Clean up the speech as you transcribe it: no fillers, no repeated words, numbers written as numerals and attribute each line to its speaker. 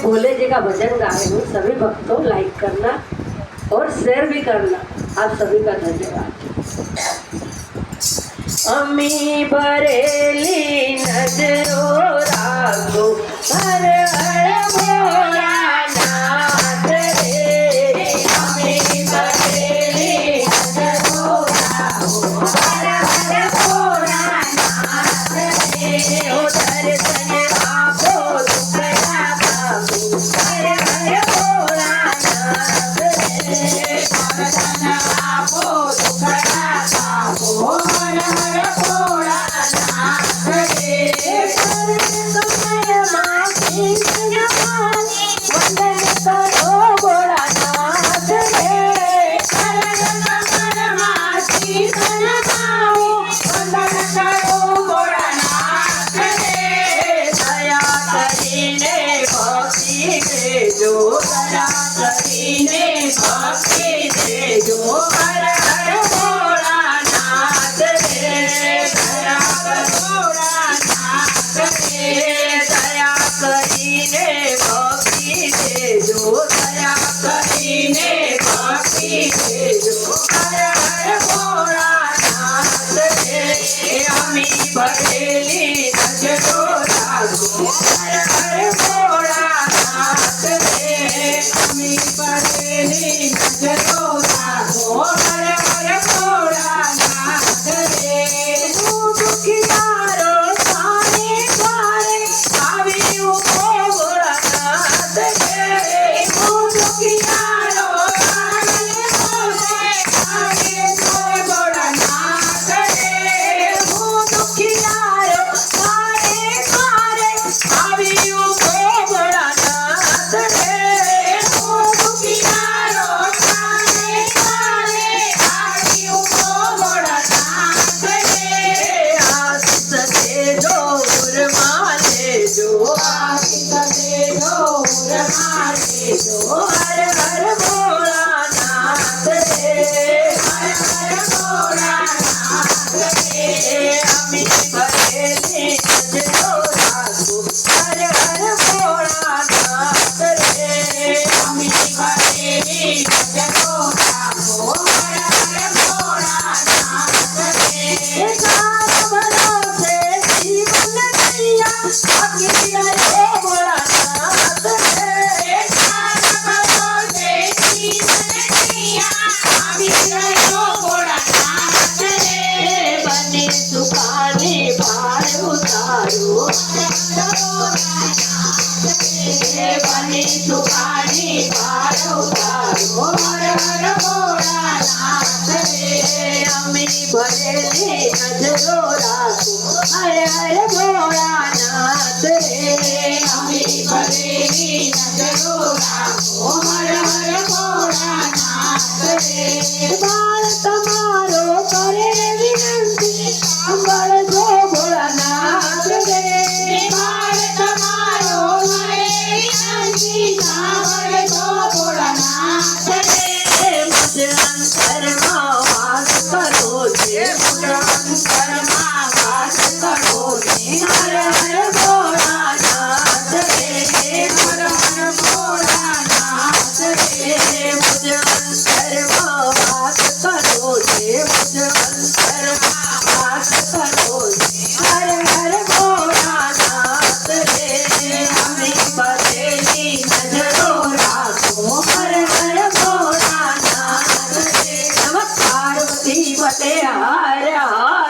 Speaker 1: भोले जी का भजन गा रही हूँ। सभी भक्तों लाइक करना और शेयर भी करना। आप सभी का धन्यवाद। अमी बरेली नजरो राखो हर हर भोलानाथ रे। अमी बरेली नजरो राखो हर हर भोलानाथ रे। ओ दर्शन आपो दुखड़ा बाबू हर हर भोलानाथ रे। दर्शन आपो दुखड़ा बाबू हर हर भोलानाथ रे। समय मासी जमानी वंदन करो भोलानाथ रे। समय मासी जमाओ वंदन करो भोलानाथ रे। दया करीने भक्ति देजो दया करीने भक्ति देजो हर हर भोलानाथ रे। दया भोलानाथ रे। दया करीने भक्ति देजो दया करीने भक्ति देजो हर हर भोलानाथ रे। अमी बरेली नजरो राखो हर हर भोलानाथ रे। अमी बरेली नजरो राखो हर हर भोलानाथ रे। तू दुखियारो सारे द्वारे आवी उभो भोलानाथ रे। तू दुखियारो सारे द्वारे आवी उभो भोलानाथ रे। तू दुखियारो सारे द्वारे आवी उभो भोलानाथ रे। तू दुखियारो सारे द्वारे आवी उभो भोलानाथ रे। आशीष देजो उरमा लेजो आशीष देजो उरमा लेजो हर हर भोलानाथ रे। हर हर भोलानाथ रे। अमी बरेली नजरो राखो हर हर भोलानाथ रे। अमी बरेली नजरो राखो हर हर भोलानाथ रे। सारा भरोसे जीवन नैया आखिर रे भोलानाथ रे। सारा भरोसे जीवन नैया आखिर रे भोलानाथ रे। बनी सुखानी भार उतारो हर हर भोलानाथ रे। बनी सुखानी भार उतारो हर हर भोलानाथ रे। अमी बरेली नजरो राखो हर हर भोलानाथ रे। अमी बरेली नजरो राखो हर हर भोलानाथ रे। बाल तमारो करे विनंती सांभळजो भोलानाथ रे। बाल तमारो करे विनंती सांभळजो भोलानाथ रे। मुझ अंतरमा वास करो जे मुझ अंतरमा वास करो जे हर हर भोलानाथ रे। हर हर भोलानाथ रे। मुझ अंतरमा वास करो जे मुझ अंतरमा वास करो जे हर हर भोलानाथ रे। अमी बरेली नजरो राखो हर हर भोलानाथ रे। नमः पार्वती पते हर हर।